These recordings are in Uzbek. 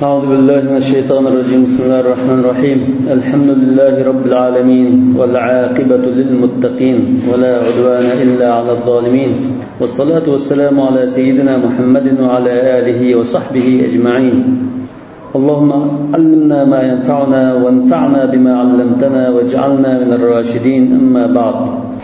أعوذ بالله من الشيطان الرجيم بسم الله الرحمن الرحيم الحمد لله رب العالمين والعاقبة للمتقين ولا عدوان إلا على الظالمين والصلاة والسلام على سيدنا محمد وعلى آله وصحبه أجمعين اللهم علمنا ما ينفعنا وانفعنا بما علمتنا واجعلنا من الراشدين أما بعد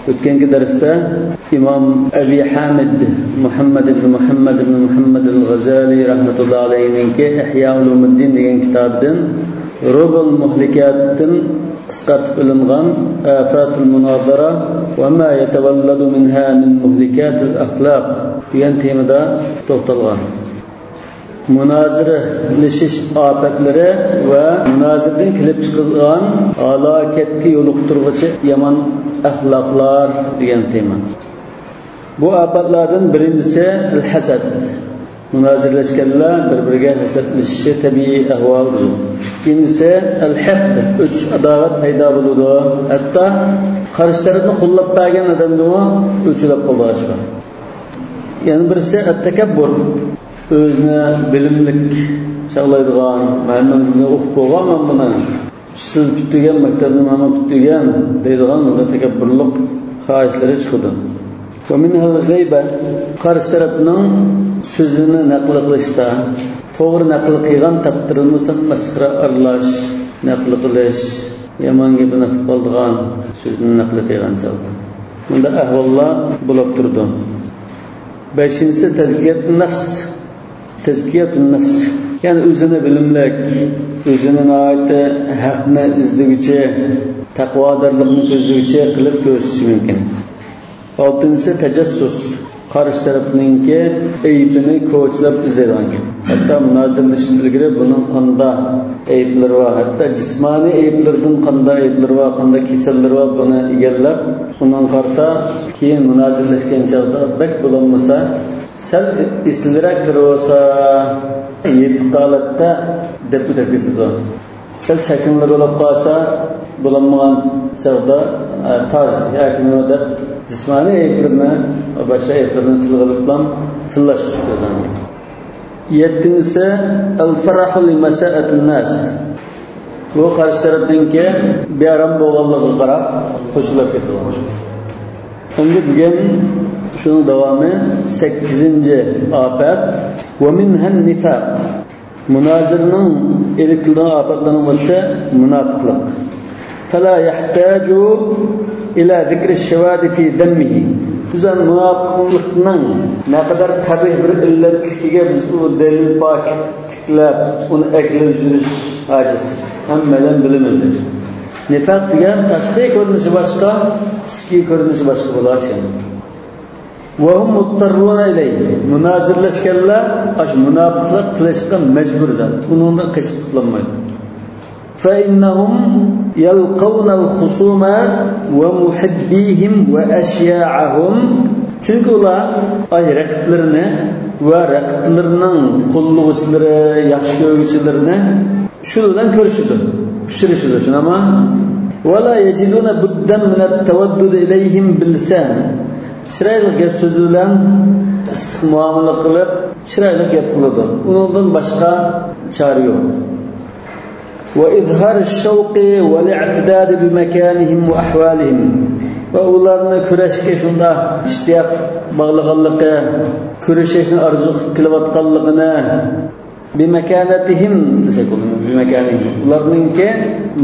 Ötkenki derste İmam Ebi Hamid Muhammad ibn Muhammad el-Ghazali rahmetullahi aleyhininki İhya Ulumuddin degan kitobdan Rubul Muhlikatdan qisqartib ilingan Afatul Munazara ve ma yetevelladu minha min muhlikatil ahlaq degan temada to'xtalgan. Munazirleşiş afatları ve munazirden kelib chiqilgan halokatga yo'liqtiruvchi yaman ahlaklar degan tema. Bu afatlardan birincisi el-hasad. Munazirleşkenler birbiriga hasadlashishi tabiiy ahvoldir. İkincisi el-hiqd, uch adovat paydo bo'ladi. Hatto qarshi tarafni qo'llab bergan odamni o'chirib qo'yishgan. Yana birisi at-takabbur. Özüne bilimlik çağlaydıgan, məlumatını oxub qoğan buna siz bitdigan maktabni mana bitdigan deydigan bunda takabburluq xahişləri çıxdı. Və minhal g'ayba qarşı tarafning sözünü naql qilishda, to'g'ri naql qilgan taqdirilmasa masxara aralash, naql qilish, yomon gapini qilib qoldigan so'zni naql qilgan chog'da. Bunda ahvollar bo'lib turdi. 5-si tazkiyatun nafs. Tezkiyatun nefs, yani özüne bilimlik, özünün ayeti haqqni izlaguvchi, taqvodorlikni ko'zlovchi qilib ko'rsatishi mumkin. 6-si tajassus, qarshi tarafninki aybini ko'chlab izlaydigan. Hatto munozirlashishga buning qanday ayblari va hatto jismoniy ayblardan qanday ayblari va qanday kasallar va buni egallab, uning qarta keyin munozirlashgan chog'da bak bo'lmasa sel islirak kirsa yetib qolatda deb o'tadi. Sel shakllar bo'lib qolsa bo'lmagan chog'da taz yoki deb jismoniy ayblarni va boshqa ayblarni tilg'ilibdan tillash chiqadi. 7-si al-farahu li masa'atin nas. Bu qarshi tarafninki bearam bo'lganligiga qarab qo'shilib ketadi. Endi bugun şunun devamı 8-ci afet ve minhen nifaq. Münazirinin elikliğine afetlerinin varsa münafıklık. فَلَا يَحْتَاجُ إِلَى ذِكْرِ الشَّوَادِ فِي دَمِّهِ. Güzel münafıklıkның ne kadar tabi bir illetliğe biz o delil paketler onu ekleyip acizsiz. Hemmeden bilimizdir. Nifaq degan tashqi ko'rinishi boshqa, ichki ko'rinishi boshqa bo'lar ekan. وهم مضطرون إليه. Münazirleşkenler aş münafıklık qilishga mecburlar. Bundan qaçib qutulmaydi. فإنهم يلقون الخصوم ومحبيهم وأشياعهم. Çünkü ular ay raqiblarini va raqiblarning qo'llovchilari, yaxshi ko'ruvchilarini shu bilan ko'rishadi. Uchrashadi. Shunama ولا يجدون بدا من التودد إليهم باللسان. Çıraylı gap sözü bilen ısık muamele kılıp çıraylı gap kılıdı. Ondan başka çare yok. Ve izhar şevki ve li'tidad bi mekanihim ve ahvalihim. Ve onlarını küreşke şunda iştiyak bağlıqallıqı, küreşeşin arzu kılıvatqallıqını bi mekanatihim desek olur. Bi mekanihim. Onlarınki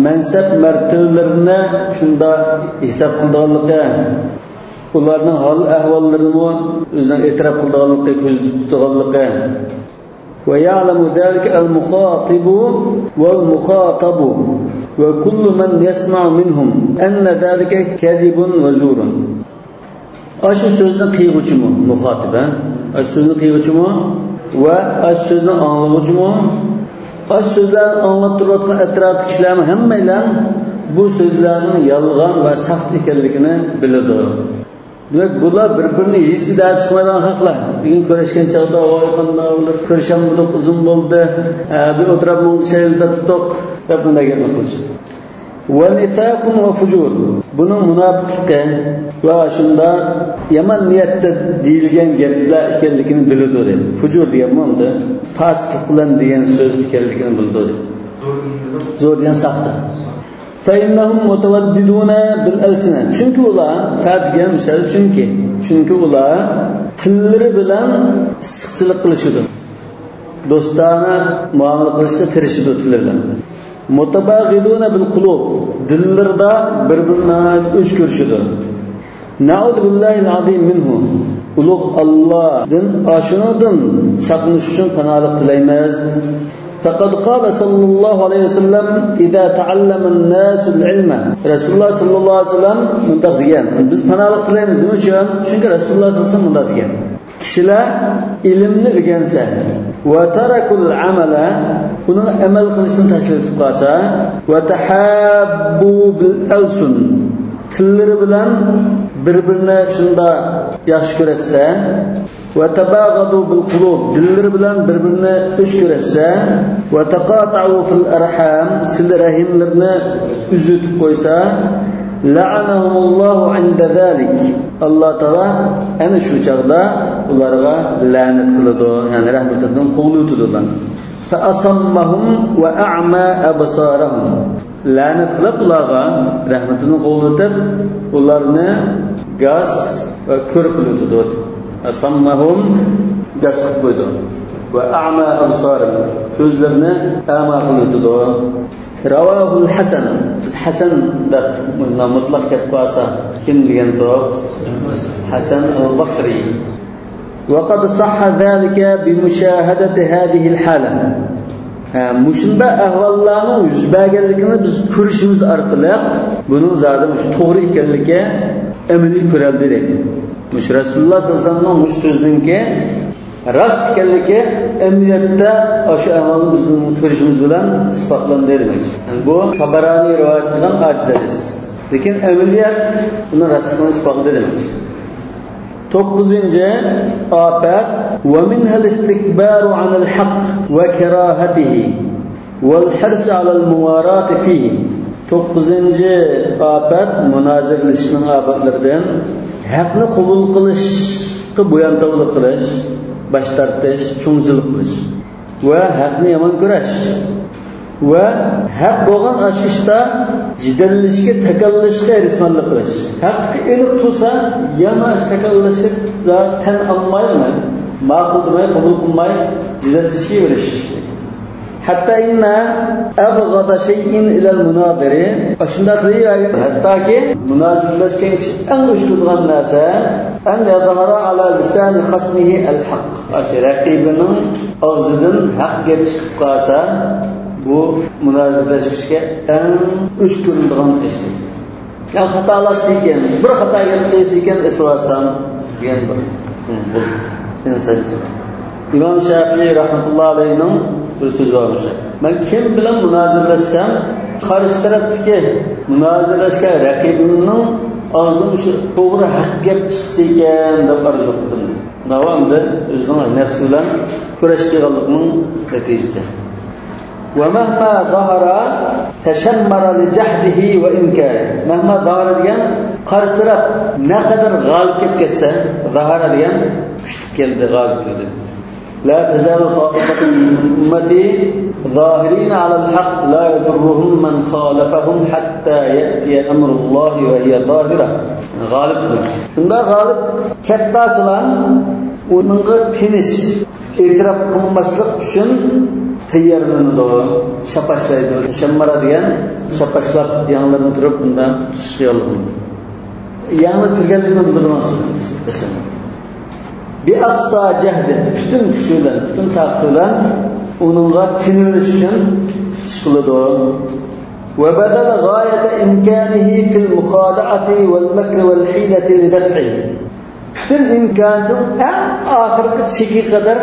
mensep mertebelerini şunda hesap kıldığallıqı, ularning hol ahvollarini o'zidan e'tirof qilganligi, ko'zda tutganligi va ya'lamu zalika al-mukhatibu wal-mukhatabu va kullu man yasma'u minhum anna zalika kadhibun wa zurun. Aşı so'zni qiyg'uchimi muxotiba, aşı so'zni qiyg'uchimi va aşı so'zni anglovchimi, aşı so'zlarni anglab turayotgan atrofdagi kishilar hammalar bu so'zlarning yolg'on va saxt ekanligini biladi. Demek bular birbirini hissizden çıkmadan haklar. Bir gün körüşken çağda oğlakanda olur, körüşen bulduk uzun buldu, bir oturab şeyde tuttuk, hep bunda gelmek oluştu. ve nifakun ve fucur. Bunun münafıklığı ve aşında yaman niyette deyilgen gepler ekenligini bildi. Fucur diyen manda fasık bilan degan söz ekenligini bildi. Zor diyen sahta. فَاِنَّهُمْ مُتَوَدِّدُونَ بِالْاَلْسِنَةِ Çünkü ular, fadigen misal çünkü ular tilleri bilen sıkçılık kılışıdır. Dostana muamele kılışıda tirişidir tillerden. مُتَبَاغِدُونَ بِالْقُلُوبِ Dillerde birbirine üç görüşüdür. نَعُوذُ بِاللّٰهِ الْعَظِيمِ مِنْهُ Ulug Allah'ın aşınadın sakınış için panalık dileymez. فقد قال صلى الله عليه وسلم إذا تعلم الناس العلم Resulullah sallallahu aleyhi ve sellem mundaq degan. Biz panolik tilaymiz nima uchun? Chunki Rasulullah sallallahu aleyhi ve sellem mundaq degan. Kishilar ilmni o'rgansa va tarakul amala uni amal qilishni tashlatib qolsa va tahabbu bil alsun tillari bilan bir-birini shunda yaxshi ko'rsa va tabagadu bil qulub dillari bilan bir-birini o'ch ko'rsa va taqata'u fil arham sil rahimlarni uzutib qo'ysa la'anahumullohu 'inda zalik Alloh taolo ana shu chaqda ularga la'nat qiladi, ya'ni rahmatidan quvlutidi ular. Fa asammahum va a'ma absarahum la'nat qilib ularga rahmatidan quvlutib ularni gaz va ko'r qiladi. Asammahum gaz qilib qo'ydi va a'ma absarahum ko'zlarini a'ma qiladi. Ravahul Hasan. Biz Hasan deb mutlaq deb qo'ysa kim degan to'g'ri? Hasan al-Basri. Wa qad sahha zalika bi mushahadati hadhihi al-hala. Mushunda ahvollarning yuz berganligini biz ko'rishimiz orqali buning zodi to'g'ri ekanligiga amaliy ko'raldik. Mush Rasululloh sollallohu alayhi vasallamning mush so'ziniki rast ekanligi emniyatda o'sha amalni bizning ko'rishimiz bilan isbotlandi demak. Bu Tabarani rivoyat qilgan hadis. Lekin amaliyat buni rastdan isbotladi demak. 9-afat va minha al-istikbaru 'an al-haqq va karahatihi wal hirs 'ala al-muwarat fihi. 9-afat munozirlashning afatlaridan haqni qabul qilishga bo'yandavlik qilish, baş tartish, cho'ngchilik qilish va haqni yomon ko'rish va haq bo'lgan ash ishda jidallashga, takallashga erismanlik qilish. Haqni aniq tursa, yana takallashib tan olmaymi, ma'qul demay, qabul qilmay jidallashiverish. Hatta inna abghada shay'in ila al-munadiri ashunda qilaydi. Hattoki munozirlashgan kishi eng ushturgan narsa an yadhara ala lisan khasmihi al-haq. Raqibining og'zidan haq gap chiqib qolsa, bu munozirlashishga eng ushturgan ish. Ya xatolasi ekan, bir xato gaplaysa ekan eslarsam degan bu inson. İmam Şafii rahmetullohi alayhining bir so'zi bor. Men kim bilan munozirlashsam, qarshi tarafdagi munozirlashgan raqibimning og'zidan shu to'g'ri haq gap chiqsa ekan deb arzu qildim. Davomida o'zining nafsi bilan kurashganlikning natijasi. Wa mahma zahara tashammara li jahdihi wa inkari. Mahma zahara degan qarshi taraf naqadar g'olib kelib ketsa, zahara degan kuchli keldi, g'olib keldi. لا تزال طائفة من أمتي ظاهرين على الحق لا يضرهم من خالفهم حتى يأتي أمر الله وهي ظاهرة غالب. Şunda galip kettasılan onunla tiniş itiraf kılmaslık için tayyorlanadi, şapaşlaydi. Şammara degan şapaşlab yanlarını turib bundan tutishganligi. Yangi turganligini bildirmoqchi. Bir aqsa cehdi, bütün gücüyle, bütün taktıyla onunla tiniliş için çıkıldı. Ve bedel gayete imkanihi fil muhadaati vel mekri vel hileti lidef'i. Bütün imkanın en ahirki çeki kadar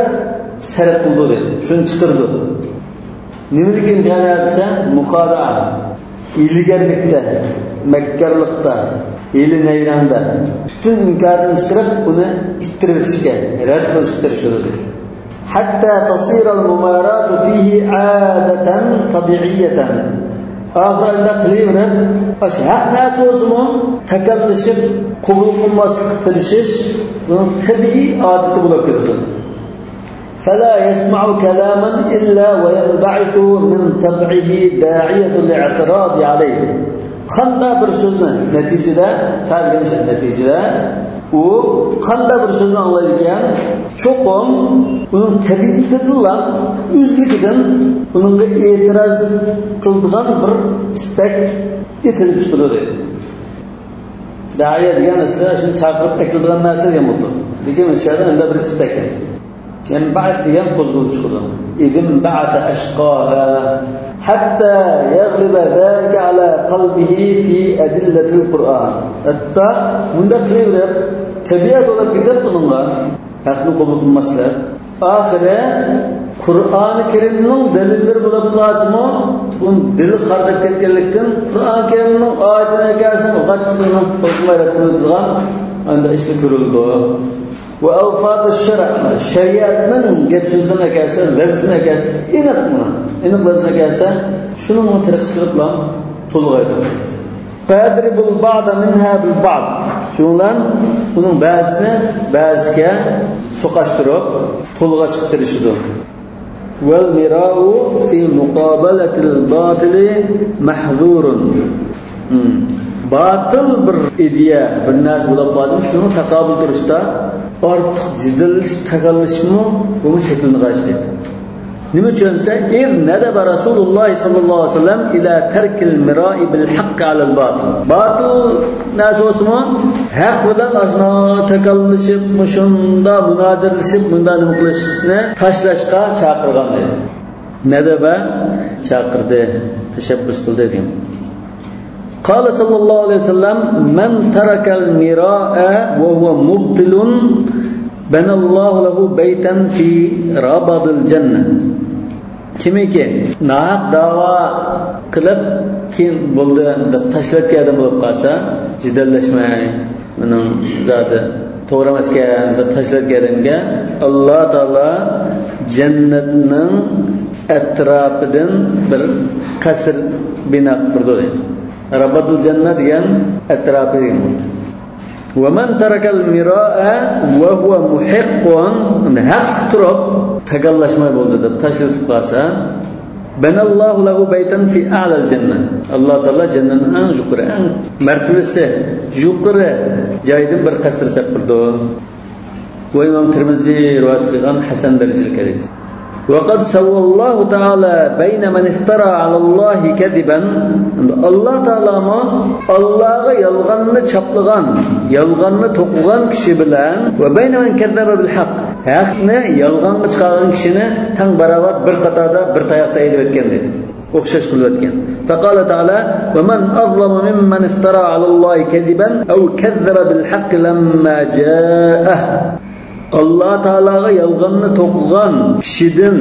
sarf kıldı. Şunu çıkardı. Nimelik imkanı ise muhadaat, ilgilerlikte, mekkarlıkta, ili neyranda bütün imkanını çıkarıp bunu ittirishga, rad qilishga. Hatta tasira al-mumaratu fihi 'adatan tabi'iyatan. ahirinde qilaverib, o'sha haq narsa o'zimi takallishib, qabul qilmaslik tirishish bu tabiiy odati bo'lib ketdi. فلا يسمع كلاما إلا وينبعث من طبعه داعية الاعتراض عليه. Qanday bir so'zni natijada, u qanday bir so'zni anglaydigan, cho'qim uning tabiatidan, o'zligidan unga e'tiroz qiladigan bir istak etilib chiqadi. Da'ya degan isla shuni chaqirib aytiladigan narsa degan bo'ldi. Lekin o'shada unda bir istak. ينبعث ينقذ وجهه إذن بعث أشقاها حتى يغلب ذلك على قلبه في أدلة القرآن. حتى من ذلك tabiat olib ketib bunga haqni qabul qilmaslar. Oxiri Qur'oni Karimning dalillari bo'lib qolsa-mu, bu dil qardab ketganlikdan Qur'oni Karimning oyatini kelsin, g'achchini qo'ymaylar qo'yilgan, unda ish ko'rildi. Va alfaz ash-shar' shariatning gap so'zlarga kelsa, lafzlarga kelsa, aniq lafzlarga kelsa, shuni tirqishtirib bilan to'lg'aydi. Fadribul ba'da minha bil ba'd. Shundan uning ba'zini ba'ziga so'qashtirib, to'lg'ashtirishdi. Wal mira'u fi muqabalatil batili mahzurun. Batil bir ideya, bir narsa bo'lib qoldi, shuni taqobil turishda ortiq jiddiy takallishmi bu shaklni qaytadi. Nima uchunsa, nadaba Rasululloh sallallohu alayhi vasallam ila tarkil mira'i bil haqq alal batil. Batil nasosimi haq bilan ashno takallishib, shunda munozirlashib, bunda nima qilishni tashlashga chaqirgan edi. Nadaba chaqirdi, tashabbus qildi dedim. Qala sallallohu alayhi vasallam man tarakal mira'a wa huwa mubtilun banallohu lahu baytan fi rabadil jannah. Kimiki naq da'vo qilib keyin bo'ldi deb tashlatgan odam bo'lib qolsa, jidallashmay, mening zoti to'g'ri emaskan deb tashlatgan odamga Alloh taolo jannatning atrofidan bir qasr bino qildi. Rabadul jannah degan atrofi. ومن ترك المراء وهو محق haq turib takallashmay bo'ldi deb tashlatib qolsa, banallohu lahu baytan fi a'lal jannah. Alloh taolo jannatning eng yuqori, eng martabasi yuqori joydan bir qasr sapirdi. Bu Imom Tirmiziy rivoyat qilgan hasan darajali hadis. وقد سوى الله تعالى بين من افترى على الله كذبا. Allah Taala Allah'a yalganını çaplagan, yalganını to'qigan kishi bilan va bayna man kazzaba bil haqq. Haqni yalganga chiqargan kishini tang barobar bir qatorda bir tayoqda elib o'tgan dedi. O'xshash qilib o'tgan. Faqala Taala: "Va man azlamu mimman iftara ala Allahi kadiban aw kazzaba bil haqq lamma ja'ah." Allah Taalaga yalganını to'qigan kishidan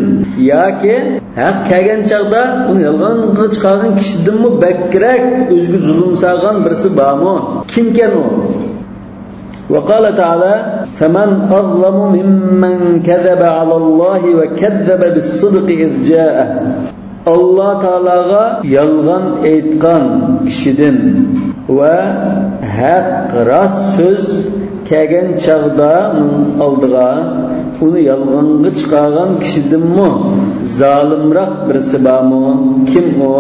yoki haq kelgan chaqda uni yalganni chiqargan kishidanmi bakrak o'zga zulm salgan birisi bormi? Kimkan u? Va qala Taala: "Faman azlamu mimman kadzaba ala Allahi va kadzaba bis-sidqi iz ja'ah." Allah Taalaga yalgan aytgan kishidan va haq rost so'z kelgan chaqda oldiga uni yalg'onga chiqargan kishidanmi zolimroq birisi bormi? Kim u?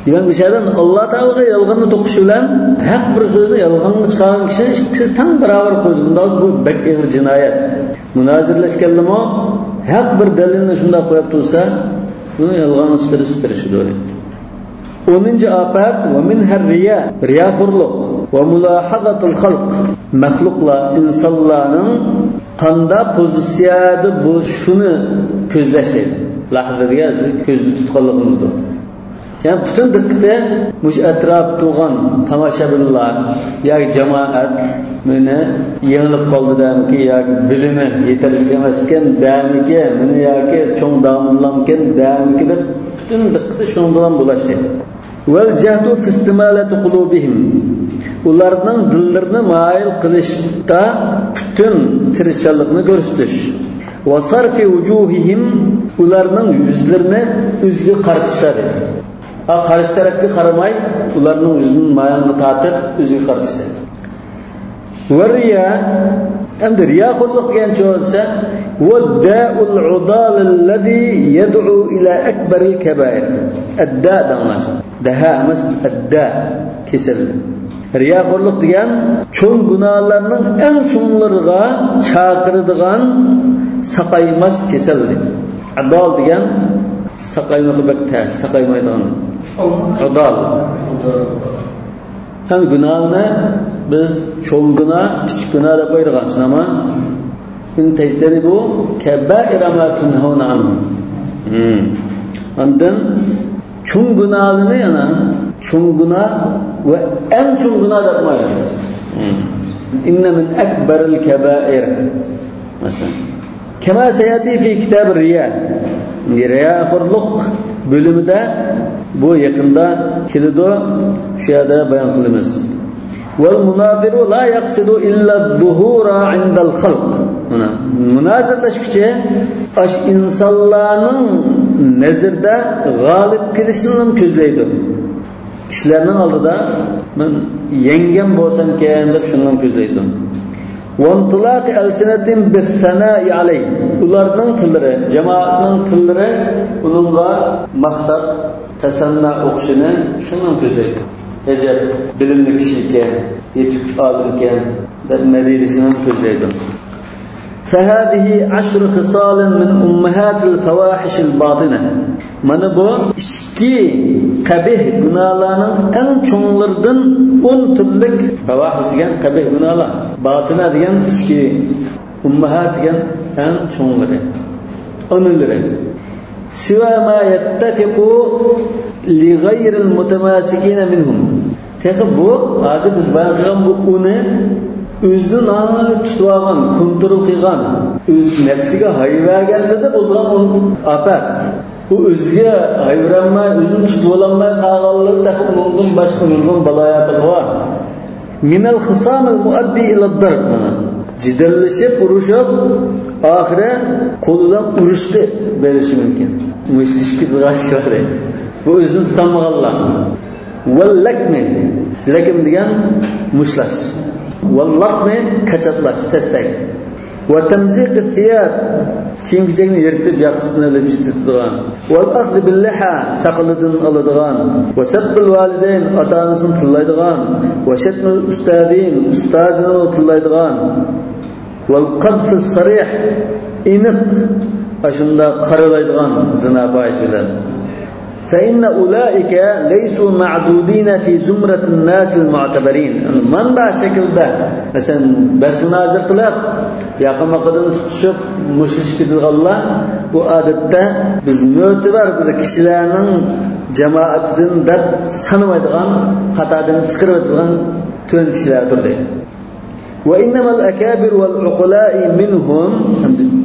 Degan mishadan Alloh taologa yalg'onni to'qish bilan haq bir so'zni yalg'onga chiqargan kishi tang barobar qo'ydi. Bundan bu bak ig'ir jinoyat. Munozirlashganlarmi haq bir dalilni shunday qo'yib tursa, buni yalg'onni chiqarishdir. 10-afat va minhar riyaxurluq va mulahadatul xalq. Maxluqlar, insonlarning qanday pozitsiyada bu shuni ko'zlashadi. Lahzadiga ko'zni tutganligimdir. Yani butun diqqati mush atrof turgan tomoshabinlar yoki jamoat meni yengilib qoldidamki yoki bilimi yetarli emaskan damiki meni yoki cho'ng damlamkan damiki deb butun diqqati shundan bo'lashadi. Val jahdu fi istimalati qulubihim. Ularning dillarini moyil qilishda butun tirishchilikni ko'rsatish. Va sarfi wujuhihim, ularning yuzlarini o'ziga qaratishdir. Qarshi tarafga qaramay, ularning o'zining mayonga tortib, o'ziga qaratsa. Va riya, endi riyoxo'rlik degan bo'lsa, wadda'ul udal alladhi yad'u ila akbaril kaba'ir. Adda danglash. Daha emas, adda kesel. Riyoxo'rlik degan cho'ng gunohlarning eng cho'nglariga chaqiradigan saqaymas kasallik. Adal degan saqaymoqlikda, saqaymaydigan. Adal. Hem günahını biz çoğun günah, küçük günah da koyduğumuz ama in tectenibu kebaira ma tunhauna anhu. Ondan çoğun günahını yana çoğun günah ve en çoğun günah da yapmayacağız. İnne min ekberil kebair. Mesela. Kema seyati fi kitab riya. Riyaxo'rlik bölümünde bu yakında kilido şu yerde bayan kılımız. Vel munaziru la yaqsidu illa zuhura indal halq. Münazirleşkiçe aş insanların nezirde galip kilişini közleydi. Kişilerinin aldıda ben yengem bolsam keyin deb şundan közleydi. وَانْطِلَاقِ أَلْسِنَةٍ بِالثَّنَاءِ عَلَيْهِ ularning tillari, jamoatning tillari uningga maqtab, tasanna o'qishini shundan ko'zlaydi. Ajab bilimli kishi ekan, yetib olim ekan, zadmadilisini ko'zlaydi. فَهَذِهِ عَشْرُ خِصَالٍ مِنْ أُمَّهَاتِ الْفَوَاحِشِ الْبَاطِنَةِ Mana bu iki qabih günahlarning eng cho'nglaridan 10 turlik favahish degan qabih günahlar, batina degan iki ummahat degan eng cho'nglari. Onlari siva ma yattafiqu li ghayril mutamasikina minhum. Texib bu hozir biz bayqagan bu uni o'zini nonni tutib olgan, kontrol qilgan, o'z nafsiga hayvaganligida bo'lgan afat. Bu o'ziga hayranmay, o'zini tutib ololmay qolganlikda undan boshqa nurg'un baloyati bor. Minal khisamil muaddi ila darb. Jidallashib, urushib, oxiri qo'lidan urishdi berishi mumkin. Mushishki g'ashqari. Bu o'zini tutolmaganlar. Wallakmi, lakim degan mushlash. Wallakmi kachatlash, tastak. Wa tamziq al-thiyab kiyimchakni yirtib yaxshisini olib yitadigan. Wal akhdh bil liha saqlidan oladigan. Wa sabbil validayn ota-onasini tillaydigan. Wa shatmul ustadin ustazini tillaydigan. Wal qadf as-sarih iniq ashunda qaralaydigan zina fahish bilan. فإن أولئك ليسوا معدودين في زمرة الناس المعتبرين. من بعد شكل ده مثلا بس مناظر قلب يقام قدم تشوف مشرش كدغلا bu adette biz möteber bir kişilerin cemaatinden de sanmaydigan, hatadan çıkarmaydigan tön kişilerdir deydi. Ve innemal akabir vel uqala'i minhum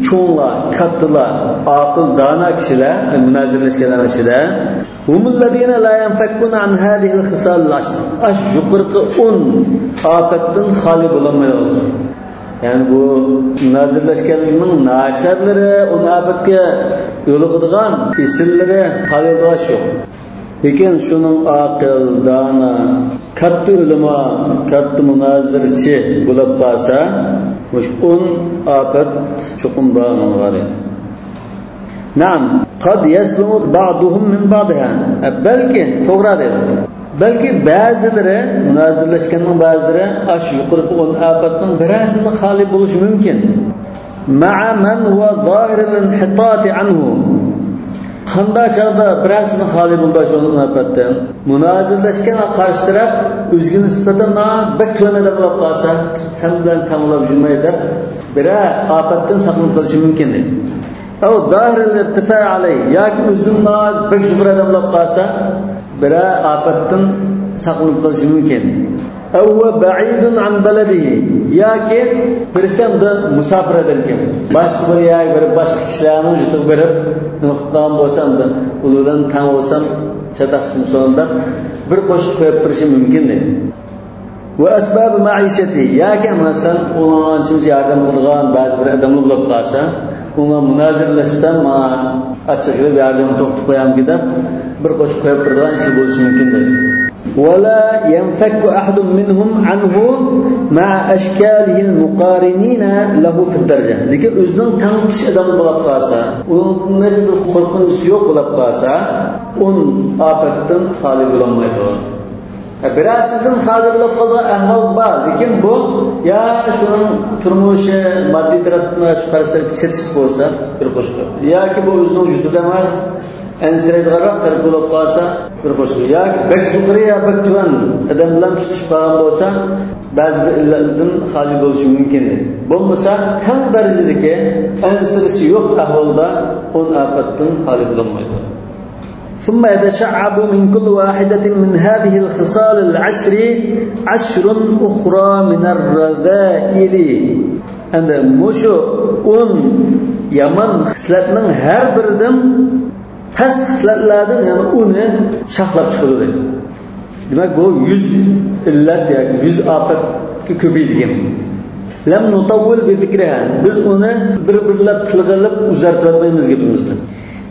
çoğunlar, kattılar, akıl, dana kişiler, münazirleşkeden kişiler humulladine la yenfekkun an hadihil khisal aş yukarıkı 10 afetten hali bulamayalım. Yani bu münazirleşkenliğinin naçarları, o afetke yolu kıdığan isilleri halildaş yok. Lekin şunun akıl, dana, kattı ulema, kattı münazirçi bulup basa, muş 10 afet çokum bağımın var. Naam, qad yaslumu ba'duhum min ba'diha. Belki to'g'ri dedi. Belki ba'zilari münazirleşkenning ba'zilari ash yuqorqi 10 afatning birasini xoli bo'lishi mumkin. Ma'a man huwa zahirul inhitati anhu. Qanday chog'da birasini xoli bo'ldi o'sha afatdan. Münazirleşken qarshi taraf o'ziga nisbatan beklanada bo'lib qolsa, sen bilan kamolab yurmay deb bira afatdan saqlanib qolishi mumkin dedi. أو ظاهر الارتفاع عليه ياك üzümna bir şükür adam lapasa bira afatın saqlanıp qalishi mumkin. أو بعيد عن بلده yaki birsem de musafir ederken başka bir yer verip başka kişilerin yutup verip noktadan bolsam da uludan tan olsam çataksın sonunda bir qo'shib qo'yib turishi mumkin dedi. Ve asbab maişeti yaki mesela onun için yardım qilgan ba'zi bir odamlar bo'lib qolsa Ona münazirleşsem açıkçası yardımı to'xtatib qo'yamki deb bir qo'shib qo'yib turgan ish bo'lishi mumkin dedi. ولا ينفك أحد منهم عنه مع أشكاله المقارنين له في الدرجة. Lekin o'zining tanqish odami bo'lib qolsa, unga bir qo'rqinch yo'q bo'lib qolsa, ofatdan xoli bo'lmaydi. Birasidan xoli bo'lib qolgan ahvol bor, lekin bu ya shuning turmushi moddiy tarafdan shu qarashlar chetsiz bo'lsa bir qo'shib, yoki bu o'zining yuzida emas ensiraydiganroq taraf bo'lib qolsa bir qo'shib, yoki bek yuqori yo bek tuvan odam bilan tutishib qolgan bo'lsa ba'zi bir illatlardan xoli bo'lishi mumkin edi. Bo'lmasa ham darajadagi ensirishi yo'q ahvolda ofatdan xoli bo'lmaydi. ثم يتشعب من كل واحدة من هذه الخصال العشر 10 أخرى من الرذائل. عند مشو yaman xislatning har biridan past xislatlardan yani uni saqlab chiqadi deydi. Demak bu 100 illat yoki 100 ofatga ko'paydigan. Lam nutawwil bi zikriha. Biz uni bir-birlab tilg'ilib uzartmaymiz gapimizni.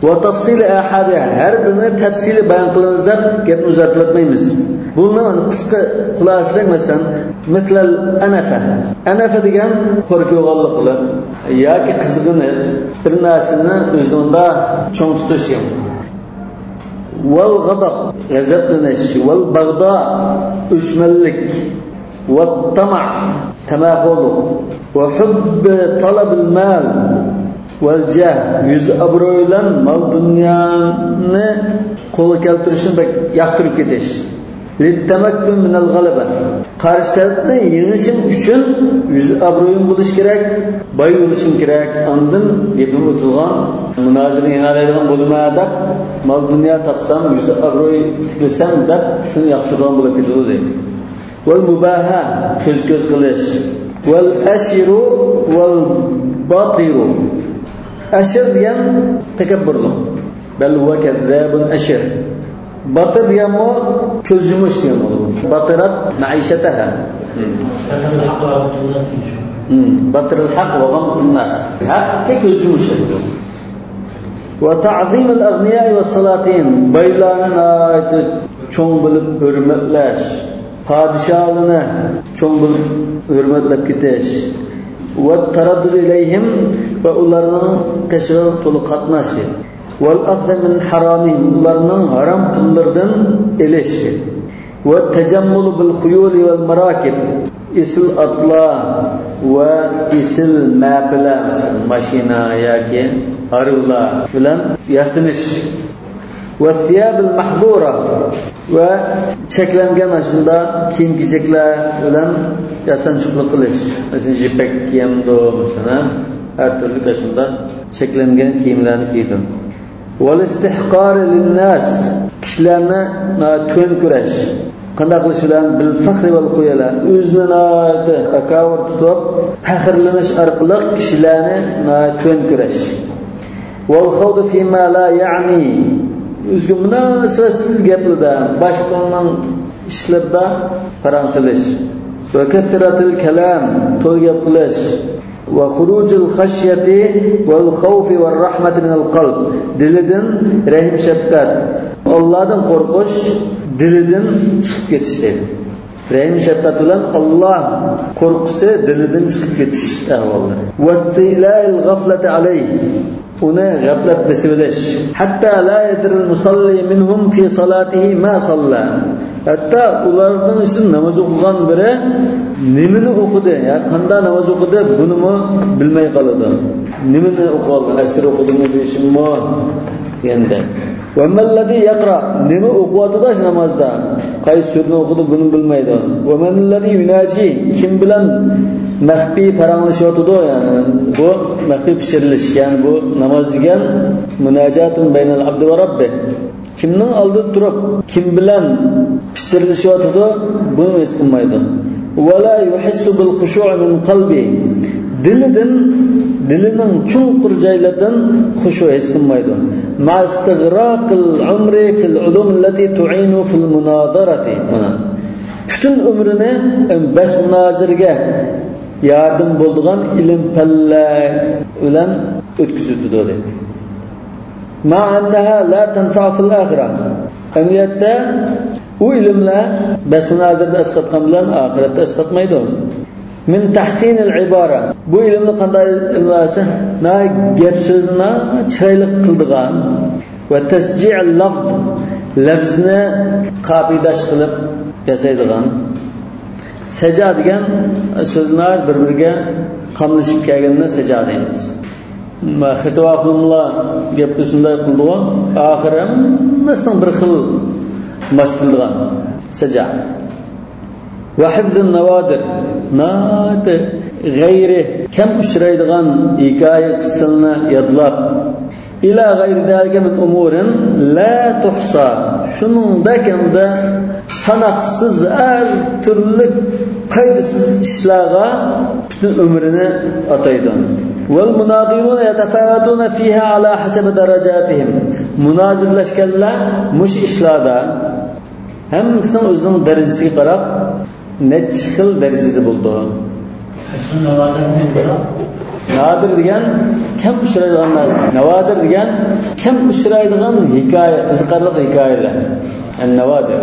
Va tafsil ahadiha. Har birini tafsili bayon qilamiz deb gapni uzartmaymiz. Buni qisqa xulosalang masalan, mislal anafa degan qo'rquvg'onlik yoki qizg'inib bir narsani o'zida cho'ng tutish. Val g'adab, g'azablanish, val bag'do, o'chmanlik, va tama', tamahul, va hubb talab al-mal val jah, yuz obro'ylan mal dunyoni qo'lga keltirishni yoqtirib ketish. Littamakkun min al-g'alaba. Qarshilarni yengishim uchun yuz obro'yim bo'lish kerak, boy bo'lishim kerak. Ondan debim o'tilgan munozirni yengadigan bo'lmada mal dunyo topsam, yuz obro'y tiklasam deb shuni yoqtirgan bo'lib ketadi deydi. Val mubaha, ko'z qilish. Val ashiru val batiru. Ashir degan takabburlik. Bal huwa kazzabun ashir. Batir deganmi ko'z yumish degan bo'ladi. Batirat maishataha. Batirul haq va ghamtun nas. Haqqa ko'z yumish. Va ta'zim al-aghniya va salatin. Baylarni cho'ng bilib hurmatlash. Podshohlarni cho'ng bilib hurmatlab ketish. Va taraddud ilayhim va ularning qashig'i to'liq qatnashi. Val akhd min haramihim, ularning haram pullaridan elish. Va tajammul bil khuyul val marakib, isil atlar va isil mabla, mashina yoki arılar bilan yasinish. Va thiyab al mahdura, va cheklangan ashunda kiyim-kechaklar bilan yasanchiqlik qilish. Masalan, jipak kiyimdo, masalan, har turli ashunda cheklangan kiyimlarni kiydim. Val istihqar lin nas, kishilarni to'n ko'rash. Qanday qilish bilan bil faxri val quyala, o'zini takavvur tutib, faxrlanish orqali kishilarni to'n ko'rash. Val khawd fi ma la ya'ni, o'zga munosabatsiz gaplarda, boshqaning ishlarida faransalash. Va kathratul kalam, to'g'ri gap qilish. Va khurujul khashyati val khawfi var rahmati min al-qalb, dilidan rahim shafqat, Allohdan qo'rqish dilidan chiqib ketish dedi. Rahim shafqat bilan Alloh qo'rqisi dilidan chiqib ketish ahvoli. Wastila'il ghaflati alayhi, uni g'aflat bisilish. Hatta la yadril musalli minhum fi salatihi ma salla. Hatta ulardan için namaz o'qigan biri nimani o'qidi, ya qanday namoz o'qidi, buni bilmay qoladi. Nimani o'qidi, asr o'qidimi deyishimmi endi. Va mallazi yaqra, nima o'qiyotida namozda, qaysi surni o'qidi buni bilmaydi. Va mallazi yunaji, kim bilan maxfiy paranglashayotidi, ya'ni bu maxfiy pishirilish, ya'ni bu namoz degan munajatun baynal abdi va rabbi. Kimning oldida turib, kim bilan pishirilishyotidi, buni his qilmaydi. Va la yuhissu bil khushu' min qalbi, dilining chunqur joylaridan xushu' his qilmaydi. Ma istighraqil umri fil ulum allati tu'inu fil munadarati. Butun umrini bas munozirga yardım bo'lgan ilm palla bilan o'tkazildi dedi. Ma annaha la tanfa fil akhirah. Amiyatda u ilmlar basmini hozirda asqatgan bilan oxiratda asqatmaydi. Min tahsin al-ibara. Bu ilmni qanday ilmlasa, na gap so'zni chiroyli qildigan va tasji' al-lafz, lafzni qobidash qilib yasaydigan. Saja degan so'zlar bir-biriga qamlashib kelganini saja deymiz. Xitoblumlar gapni shunday qildi-ku, oxiri hammasining bir xil masqildigan saja. Va hifzun navadir, nati g'ayri kam uchraydigan hikoya qismini yodlab ila g'ayri dalika min umurin la tuhsa. Shuningdek hamda sanoqsiz har turli foydasiz ishlarga butun umrini ataydi. Val munadirun yatafawaduna fiha ala hasab darajatihim. Munozirlashganlar mush ishlarda hammasining o'zining darajasiga qarab necha xil darajada bo'ldi. Nadir degan kam uchraydigan narsa. Navadir degan kam uchraydigan hikoya, qiziqarli hikoyalar. An-navadir.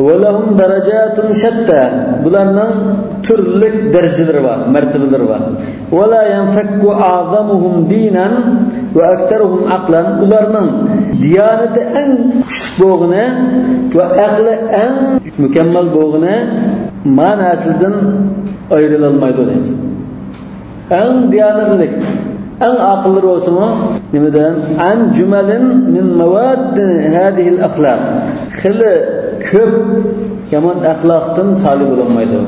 Walahum darajatun shatta. Bularning turli darajalari bor, martabalari bor. Wala yanfakku a'zamuhum dinan va aktharuhum aqlan. Ularning diyonati eng kuchli bo'lgani va aqli eng mukammal bo'lgani ma'nosidan ayrilolmaydi deydi. Eng diyonatlik, eng aqlli bo'lsa-mu, nimadan? An jumalin min mawad hadhihi al-akhlaq. Xili ko'p yomon axloqdan xoli bo'lmaydi.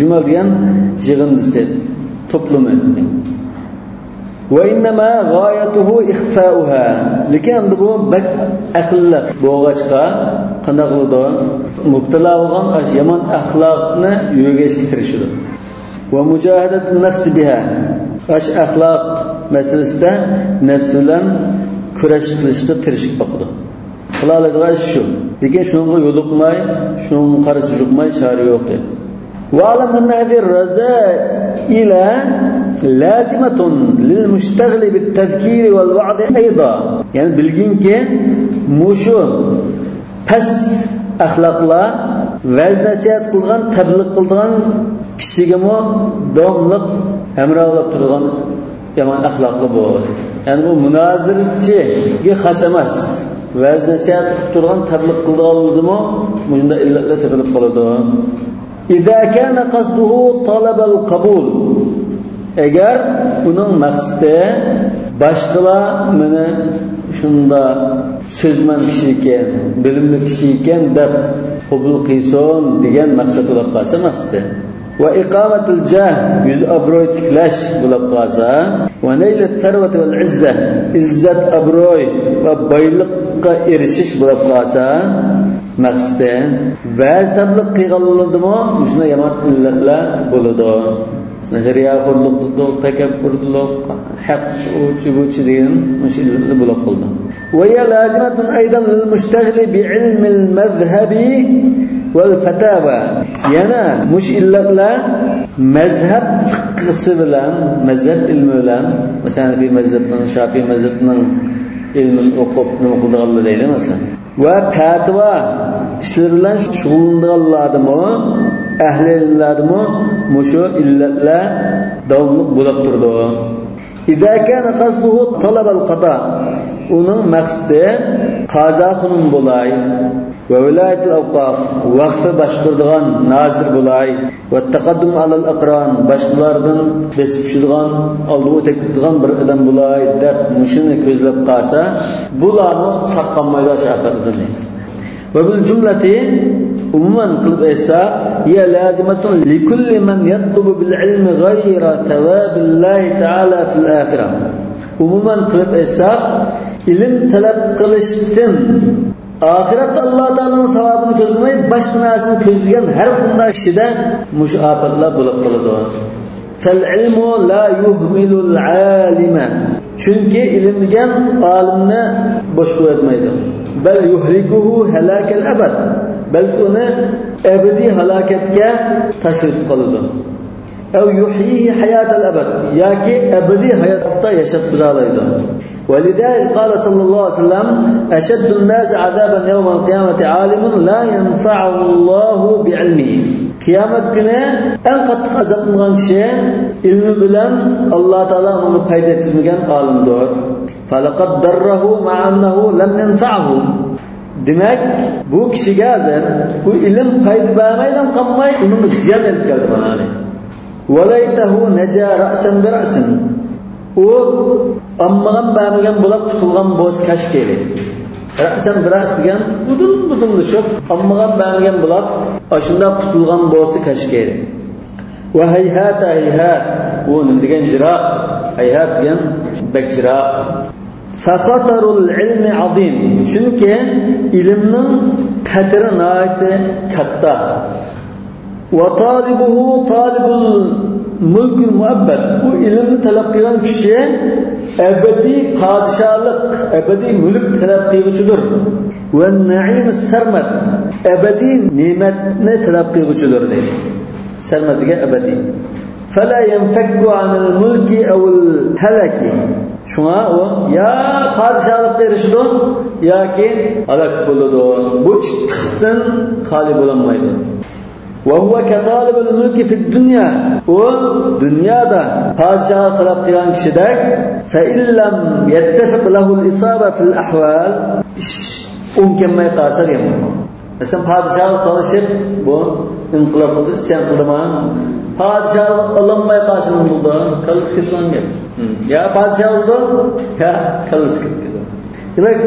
Jumal degan yig'indisi, to'plami. Va innama g'oyatuhu ikhfa'uha. Lekin bu bak aqlli bo'g'achqa qanday qiladi? Mubtala bo'lgan yomon axloqni yo'g'ishga tirishadi. Va mujahadat nafs biha. Ash axloq masalasida nafs bilan kurash qilishga tirishib boqdi. Qilaladigan shu. Lekin shunga yo'liqmay, shunga qarshi chiqmay chora yo'q edi. Va alam anna hadhihi raza ila lazimatun lil mushtaghil bit tadhkir wal wa'd ayda. Yani bilginki mushu pas axloqlar vaz nasihat qilgan, tabliq qilgan kishigami davomliq hamrohlab turgan yomon axloqli bo'ladi. Yani bu munozirchiga xos emas. Vaz nasihat qilib turgan, tabliq qilganligimi bunda illatlar topilib qoladi. İza kana qasduhu talab al-qabul. Agar uning maqsadi boshqalar meni shunda so'zman kishi ekan, bilimli kishi ekan deb qabul qilsin degan maqsad bo'lib qolsa maqsadi. Va iqomatul jah, yuz obro'y tiklash bo'lib qolsa, va naylat tarvat val izza, izzat obro'y va boylikqa erishish bo'lib qolsa maqsadi. Ba'zi tabliq qilganlardimi shuna yomon illatlar bo'ladi. Nazariya xurluq, takabburlik, haq uchi degan mushillar bo'lib qoldi. Va ya lazimatun aydan lil mushtaghil bi ilm al madhhabi wal fatawa. Yana mush illatlar mazhab fiqhi bilan, mazhab ilmi bilan, masalan bir mazhabning Shafi'i mazhabining ilmini o'qib nima qilganlar deydi masalan. Va fatva ishlar bilan shug'ullanganlarmi, ahli ilmlarmi mushu illatlar davomli bo'lib turdi. İza kana qasduhu talab al-qada. Uning maqsadi qazo qilin bo'lay va viloyat al-awqaf vaqti boshqaradigan nazir bo'lay va taqaddum alal aqran boshqalardan besib tushadigan, oldiga o'tadigan bir odam bo'lay deb mushuni ko'zlab qolsa, bularni saqlanmaydi shaqatdan. Va bil jumlati umuman qilib esa ya lazimatun li kulli man yatlubu bil ilmi ghayra thawabillahi ta'ala fil akhirah. Umuman qilib esa ilm talab qilishdan oxiratda Alloh taolaning savobini ko'zlamay boshqa narsani ko'zlagan har bunday kishida mushafatlar bo'lib qoladi. Fal ilmu la yuhmilu al alima. Chunki ilm degan olimni bosh qo'ymaydi. Bal yuhlikuhu halakal abad. Balki uni ebedi halaketga tashrif qiladi. Ev yuhyihi hayatal abad, yoki ebedi hayotda yaşatib qo'yadi. ولذلك قال صلى الله عليه وسلم أشد الناس عذابا يوم القيامة عالم لا ينفعه الله بعلمه. Kıyamet günü en qattiq azaplangan kişi ilmi bilen Allah Teala onu fayda etmegen alimdir. فلقد ضره مع أنه لم ينفعه. Demek bu kişiga azar bu ilim fayda vermeyden kalmay onu ziyan edip geldi bana. وَلَيْتَهُ نَجَا رَأْسًا بِرَأْسٍ. O ammagan vermegen bulak tutulgan boz kaşkeli. Ra'san biras degan budun-budunlashib ammagan vermegen bulak aşında tutulgan bozu kaşkeli. Ve hayhata hayhat. O degan jira. Hayhat degan bekjira. Faxatarul ilmi azim. Çünkü ilimning qadri nihoyatda katta. Ve talibuhu talibul mulkul muabbad. Bu ilimni talab qilgan kishi ebedi padişahlık, ebedi mülk talab qiluvchidir. Ve naim sarmad. Ebedi ne'matni talab qiluvchidir deydi. Sarmad degan ebedi. Fala yanfakku anil mulki awil halaki. Şuna o ya padişahlık erişidi yoki halak bo'ladi. Bu ikkisidan xoli bo'lamaydi. Ve huve ketalibul mulki fid dunya. O dünyada padişahı talab qilgan kishidek fa illam yettafiq lahul isaba fil ahval umkenmay qasar ham. Mesela padişahı talashib bu inqilob qildi, sen qilman. Padişahı alınmay qasar bo'ldi, kalis ketgan gap. Ya padişah oldu, ya kalis ketdi. Demek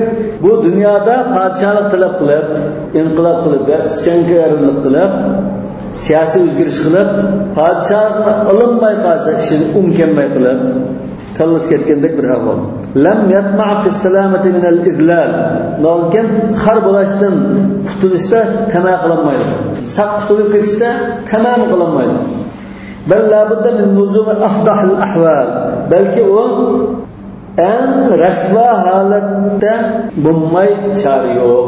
bu dünyada padişahlık talab qilib, inqilob qilib, isyonkorlik qilib, siyasi o'zgarish qilib, padişahlık alınmay qolsa, ishini umkenmay qilib, kallas ketgandek bir ahvol. Lam yatma' fi salamati min al-idlal. Lekin har bo'lashdan qutulishda tama qilinmaydi. Saq qutulib ketishda tama qilinmaydi. Bal la budda min nuzum afdah al-ahwal. Balki o en rasva halatda bulmay çare yok.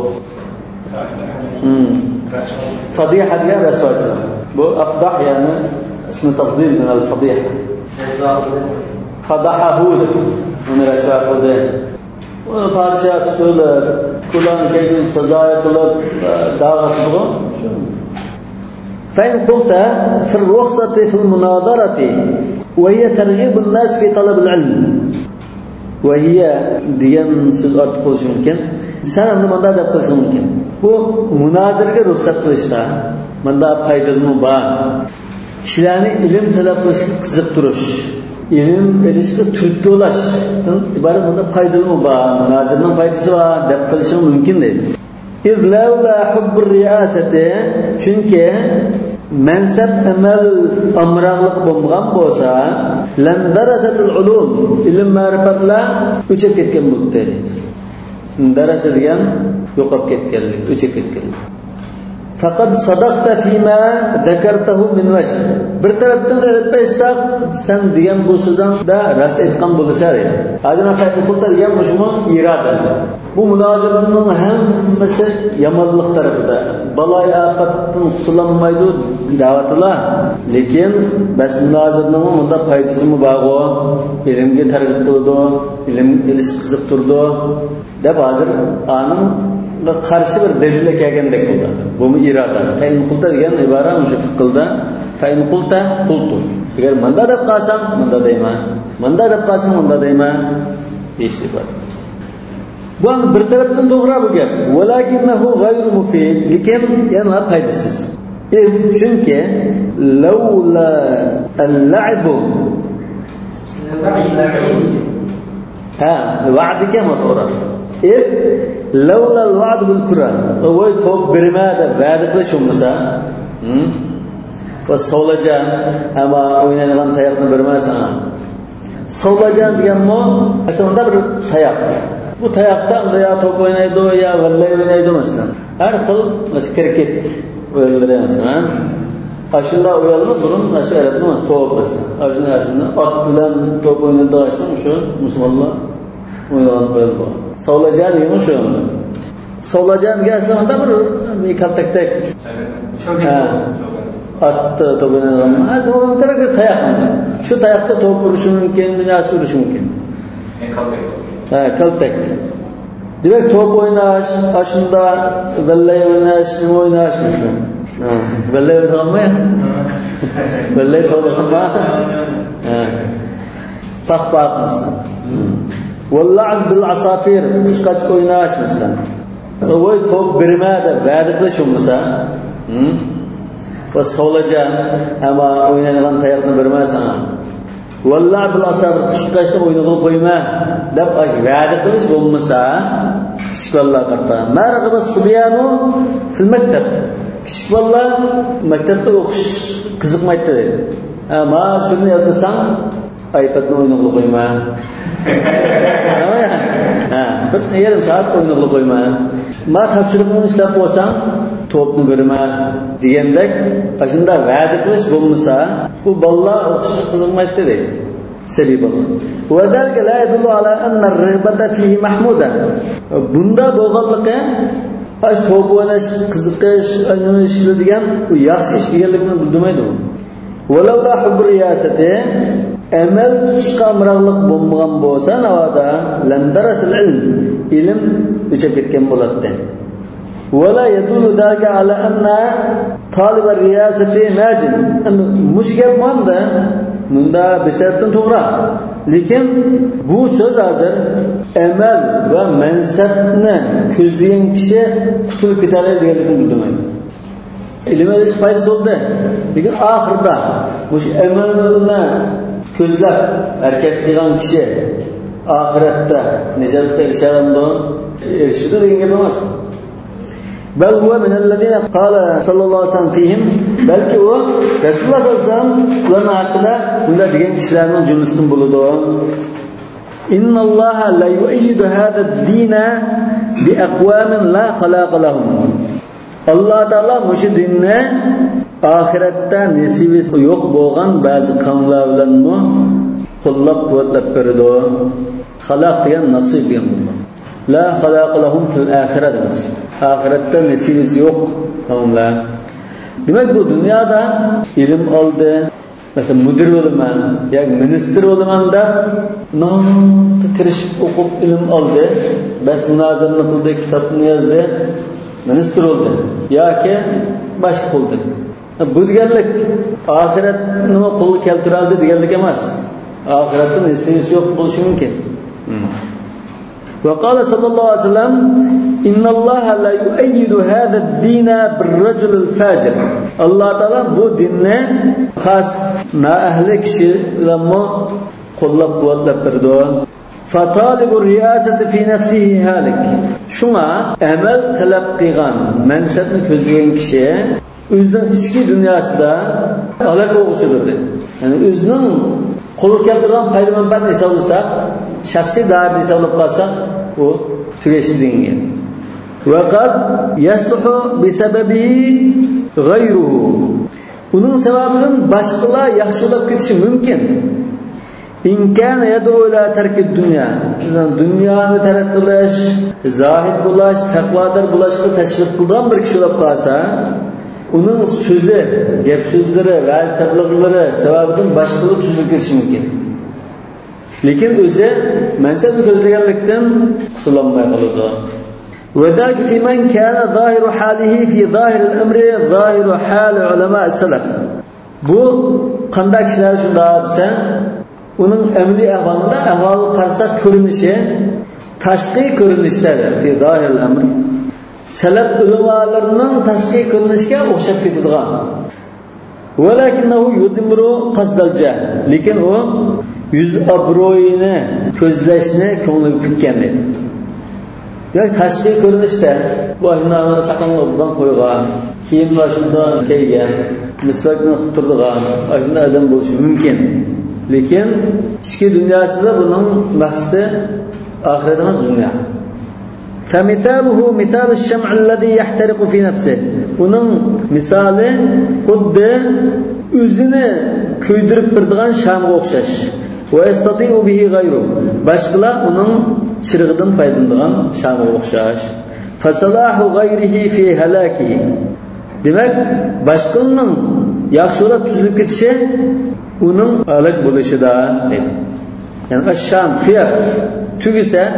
Fadiha diye rasva. Bu afdah yani ismi tafdil min al-fadiha. Fadahahu. Onu rasva kıldı. Onu padişah tutuyorlar. Kulağın kendini sazaya kılıp dağası bu. فإن قلت في الرخصة في المناظرة وهي ترغيب الناس في طلب العلم وهي diyen söz artık qilish mumkin. Sen endi manda deb qilish mumkin. Bu munozaraga ruxsat qilishda manda foydalimi bor. Kishilarni ilm talab qilishga qiziqtirish, ilm elishga turtki bo'lashdan iborat bunda foydalimi bor. Munozaraning foydasi bor deb qilish mumkin deydi. İzlâvlâ hubbur riyâseti. Çünkü mensep emel amrağlık bulgan bolsa lan darasatul ulum ilim ma'rifatlar o'chib ketgan bo'ldi. Darasa degan yo'qolib ketganlik, o'chib ketganlik. Faqat sadaqta fima zakartahu min wajh. Bir tarafdan aytsak sen degan bu so'zda ras aytgan bo'lsa, adina faqat degan mushmo irada. Bu münazaraның hammasi yomonlik tarafida. Balay afatdan qutulanmaydi da'vatlar. Lekin bas münazaraning bunda foydasimi bor? Ilmga targ'ib qildi, ilm elish qiziqtirdi. Deb hozir aning qarshi bir dalilga kelgandek bo'ldi. Bu irada. Tayin qildi degan ibora o'sha fiqhda tayin qilta qultu. Agar manda deb qolsam, manda deyman. Manda deb qolsam, manda deyman. Deysiz. Bu bir tarafdan doğru bu gap. Velakinnehu gayru mufid. Lekin yana foydasiz. Çünkü lawla al-la'bu va'd kam to'g'ri. Lawla al-wa'd bil kura. O top birmada va'd qilish bo'lmasa, fasolajan ama o'ynaydigan tayoqni bermasan. Solajan deganmi? Aslida bir tayoq. Bu tayoqdan ya top oynaydi ya vallay oynaydi mesela. Her xil kriket o'yinlaymiz. Aslında o'yinni burun nasıl yaratdimi? Top mesela. Aslında ot bilan top o'ynaydigan shu musulmonlar o'ynab qo'yadi. Savlajan degan shu. Savlajan aslında bir kaltakdak Attı top oynayan. Hadi o tarafa tayak. Şu tayakta top vuruşu mümkün, binası vuruşu mümkün. Kaltek. Direkt top oynaş, aşında belleği oynaş, sim oynaş mesela. Belleği oynama ya. Belleği top oynama. Takbak mesela. Valla'ab bil asafir, kuşkaç oynaş mesela. O top birmede, verikli olmasa. Ve savlacan ama oynayan tayakını birmezsen. Valla'ab bil asafir, kuşkaçta oynadığı koyma. Dep verikli olmasa. Kişik valla katta. Merhaba subiyanu fil mektep. Kişik valla mektepte okuş kızıkmaydı. Ama şunu yazırsan iPad'ni oynadığı koyma. Bir yarım saat oynadığı koyma. Ma tapşırıqni ishlab olsang topni berma degandek aşında va'da qilish bo'lmasa bu balla o'qishga qiziqmaydi deydi. Sebebi bu. Ve dalga la yadullu ala anna ar-rıgbata fihi mahmuda. Bunda bo'lganligi ash top o'ynash, qiziqish, o'ynash degan bu yaxshi ish deganligini bildirmaydi bu. Walau hubbu riyasati amal chiqamroqlik bo'lmagan bo'lsa navoda lan darasul ilm o'chib ketgan bo'ladi. Wala yadullu dalga ala anna talib ar-riyasati najin. Mush gap manda bunda bisatdan to'g'ri. Lekin bu so'z hozir amal va mansabni ko'zlagan kishi qutulib ketadi deganligini bildirmaydi. Ilmga foydasi bo'ldi. Lekin oxirida bu amalni ko'zlab harakat qilgan kishi oxiratda nijotga erishadi degan gap emas. Bal huwa min alladhina qala sallallohu alayhi vasallam fihim, balki u Rasululloh sallallohu alayhi vasallam ularning haqida bunda degan kishilarning jumlasidan bo'ladi. Innalloha la yu'ayyidu hadha ad-dina bi aqwamin la khalaqa lahum. Allah Taala mushu dinni oxiratda nasibisi yo'q bo'lgan ba'zi qavmlar bilanmi qo'llab-quvvatlab beradi. Xalaq degan nasib degan. La xalaqa lahum fil axirah demak. Oxiratda nasibisi yo'q qavmlar. Demak bu dunyoda ilm oldi, masalan mudir bo'laman yoki ministr bo'laman deb tirishib o'qib ilm oldi, bas munozarani qildi, kitobni yozdi, ministr bo'ldi yoki boshliq bo'ldi. Bu deganlik oxirat nima qo'lga keltiradi deganlik emas. Oxiratda nasibisi yo'q bo'lishi mumkin. وقال صلى الله عليه وسلم إن الله لا يؤيد هذا الدين بالرجل الفاجر. الله تعالى bu dinni xos noahli kishilarni qo'llab-quvvatlab turdi. فطالب الرئاسة في نفسه هالك. Şuna amal talab qilgan, mansabni ko'zlagan kishi o'zining ichki dunyosida halok bo'luvchidir. Ya'ni o'zining qo'lga keltirgan foyda manfaatni hisoblasa, shaxsiy davrni hisoblab qolsa, u tugashi degan. Vaqad yasluhu bi sababihi ghayruhu. Uning sababidan boshqalar yaxshilab ketishi mumkin. In kana yad'u ila tarki dunya. Dunyoni tark qilish, zohid bo'lish, taqvodor bo'lishga tashviq qilgan bir kishi bo'lib qolsa, uning so'zi, gap so'zlari, va'z tabliğlari sababidan boshqalar tuzilib ketishi mumkin. Lekin o'zi mansabni ko'zlaganlikdan qutulolmay qoladi. وذلك في من كان ظاهر حاله في ظاهر الأمر ظاهر حال علماء السلف. Bu qanday kishilar shunda desa, uning amaliy ahvolida ahvol qarsak ko'rinishi tashqi ko'rinishdadir. Fi ظاهر الأمر. Salaf ulamolarining tashqi ko'rinishga o'xshab ketadigan. Walakinahu yudimru qasdal jah. Lekin u yuz obro'yini ko'zlashni ko'ngliga tutgan edi. Yani tashqi ko'rinishda boshini saqlangan qo'ygan, kiyimlar shunday kiygan, misvakni qilib turadigan, shunday odam bo'lishi mumkin. Lekin ichki dunyosida buning maqsadi oxirat emas, dunyo. فمثاله مثال الشمع الذي يحترق في نفسه. Bunun misali xuddi o'zini kuydirib turadigan shamga o'xshash. Ve yastati'u bihi gayru. Başqalar uning chirig'idan foydalanadigan shamga o'xshash. Fasalahu gayrihi fi halakihi. Demek başqalarının yaxshilab tuzilib ketishi uning halok bo'lishida. Yani aşan kıyar tügüse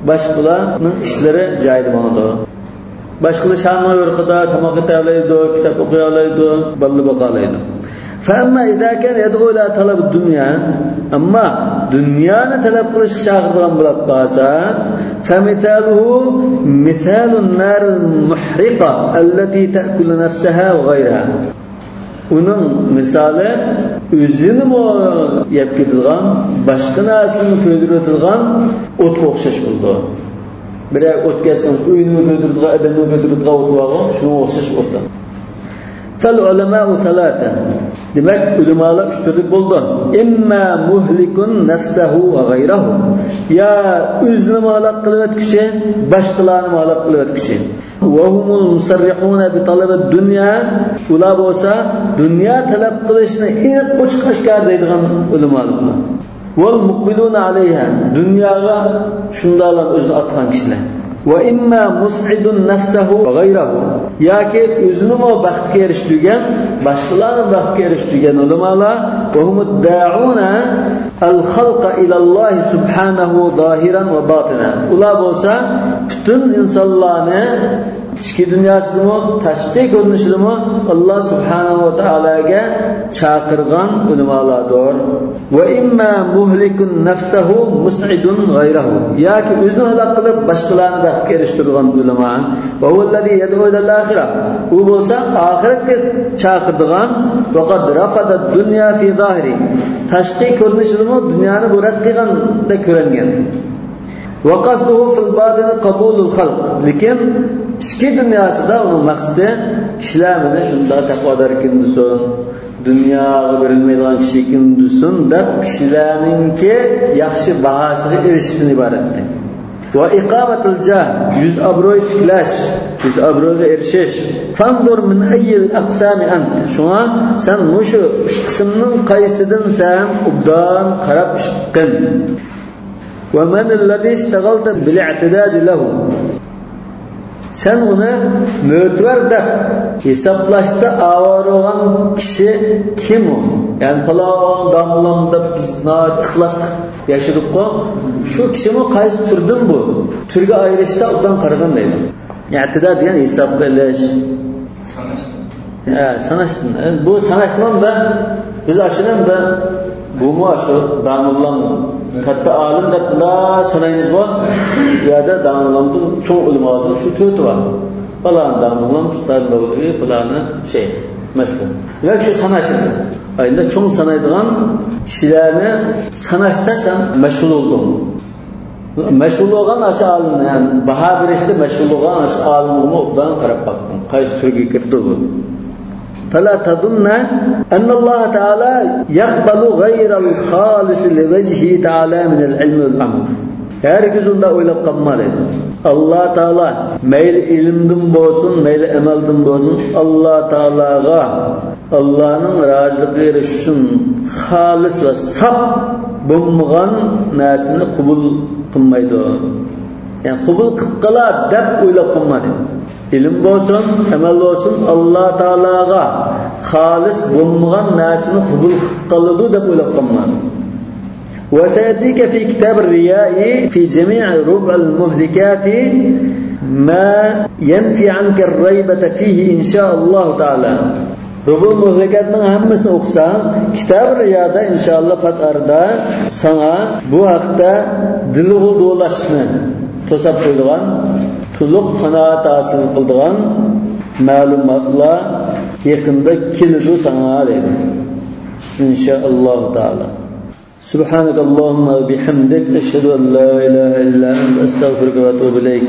başkalarının işleri caydı bana. Başkaları şanlı yorkada, tamak etalaydı, kitap okuyalaydı, ballı bakalaydı. فَأَمَّا اِذَا كَنْ يَدْغُ اِلَى طَلَبُ الدُّنْيَا Ama dünyanı talep kılışık şahırdan bırak kalsa فَمِثَالُهُ مِثَالُ النَّارِ الْمُحْرِقَةِ الَّتِي تَأْكُلُ نَفْسَهَا وَغَيْرَهَا Onun misali özünü yap ketilgan, başka narsani köydürütilgan otga o'xshash bo'ldi. Biroq o'tkazsin, uyni köydürütilgan, adamni köydürütilgan ot var, shunga o'xshash o'tdi. Fal ulama'u thalatha. Demek ulamalar üç türlük buldu. İmma muhlikun nefsehu ve gayrahu. Ya özünü muhalak kılıvet kişi, başkalarını muhalak kılıvet kişi. وَهُمُ الْمُسَرِّحُونَ بِطَلَبِ الدُّنْيَا Ular olsa, dünya talep kılışını inip uçuk aşkar deydiğen ulamalar. وَالْمُقْبِلُونَ عَلَيْهَا Dünyaya şunlarla özünü atkan kişiler. وَإِمَّا مُسْعِدٌ نَفْسَهُ وَغَيْرَهُ Ya ki özünü o baxtga eriştirgen, başkalarının baxtga eriştirgen ulamalar وَهُمُ الدَّاعُونَ الْخَلْقَ إِلَى اللّٰهِ سُبْحَانَهُ ظَاهِرًا وَبَاطِنًا Ular olsa, bütün insanlarını İçki dünyasını mı, taşkı görünüşünü mü Allah subhanahu wa ta'ala'ya çağırgan ulamalardır. Ve imma muhlikun nefsehu mus'idun gayrahu. Ya ki özünü halak kılıp başkalarını da eriştirgan ulama. Ve huvellezî yed'û ilel-âhireh. Bu olsa ahiretke çağırgan ve kad rafada dünya fi zahiri. Taşkı görünüşünü mü dünyanı burak kıygan da görengen. Ve qasduhu fil batini qabulul halq. Lekin İçki dünyasında onun maksidi kişilerine şunda takvadar kindusun, dünyaya verilmeyden kişi kindusun da kişilerininki yaxşı bahasına eriştiğini ibaretti. Ve ikametul cah, yüz abroy tiklaş, yüz abroya erişiş. Fandur min ayyil aqsami ant. Şuna sen muşu kısmının kayısıdın sen ubdan karab çıkkın. Ve men alladhi iştegalta bil'a'tidadi lehu. Sen onu mötver de hesaplaşta ağır olan kişi kim o? Yani falan damlamda biz tıklastık yaşadık o. Şu kişi mi kayısı türdün bu? Türge ayrışta ondan karadan neydi? İ'tidad yani hesaplayış. Sanaştın. Bu sanaşmam da biz aşınan da bu mu aşı damlam katta alim da la sanayınız var ya da damlamda çok ilim aldım şu tüytü var falan damlam tutarlı oluyor falanı mesela ve şu sanaştın ayında çok sanaydıgan kişilerine sanaşta sen meşgul oldun meşgul olan aşı alim yani baha bir işte meşgul olan aşı alim olmadan karab baktım kayısı Türkiye kirdi bu فلا تظن أن الله تعالى يقبل غير الخالص لوجهه تعالى من العلم والعمل. Herkesin de öyle kalmalı. Allah Teala meyil ilimden bolsun, meyil emelden bolsun. Allah Teala'ga Allah'ın razılığı erişsin halis ve sap bulmagan narsini kabul kılmaydı. Yani kabul kıla dep öyle kalmalı. İlim bolsun, emel bolsun Allah Teala'ga halis bulmagan narsini kabul kılıdı dep öyle kalmalı. وسيأتيك في كتاب الرياء في جميع ربع المهلكات ما ينفي عنك الريبة فيه إن شاء الله تعالى. Rubul muhlikatının hamısını okusan, Kitab-ı Riya'da inşallah Fatar'da sana bu hakta diliği dolaşını tosap koyduğun, tuluk kanaat asıl kıldığın malumatla yakında kilidi sana deydi. İnşallah Teala. Subhanakallahumma bihamdik eşhedü en la ilahe illa ente estağfiruke ve etûbü ileyk.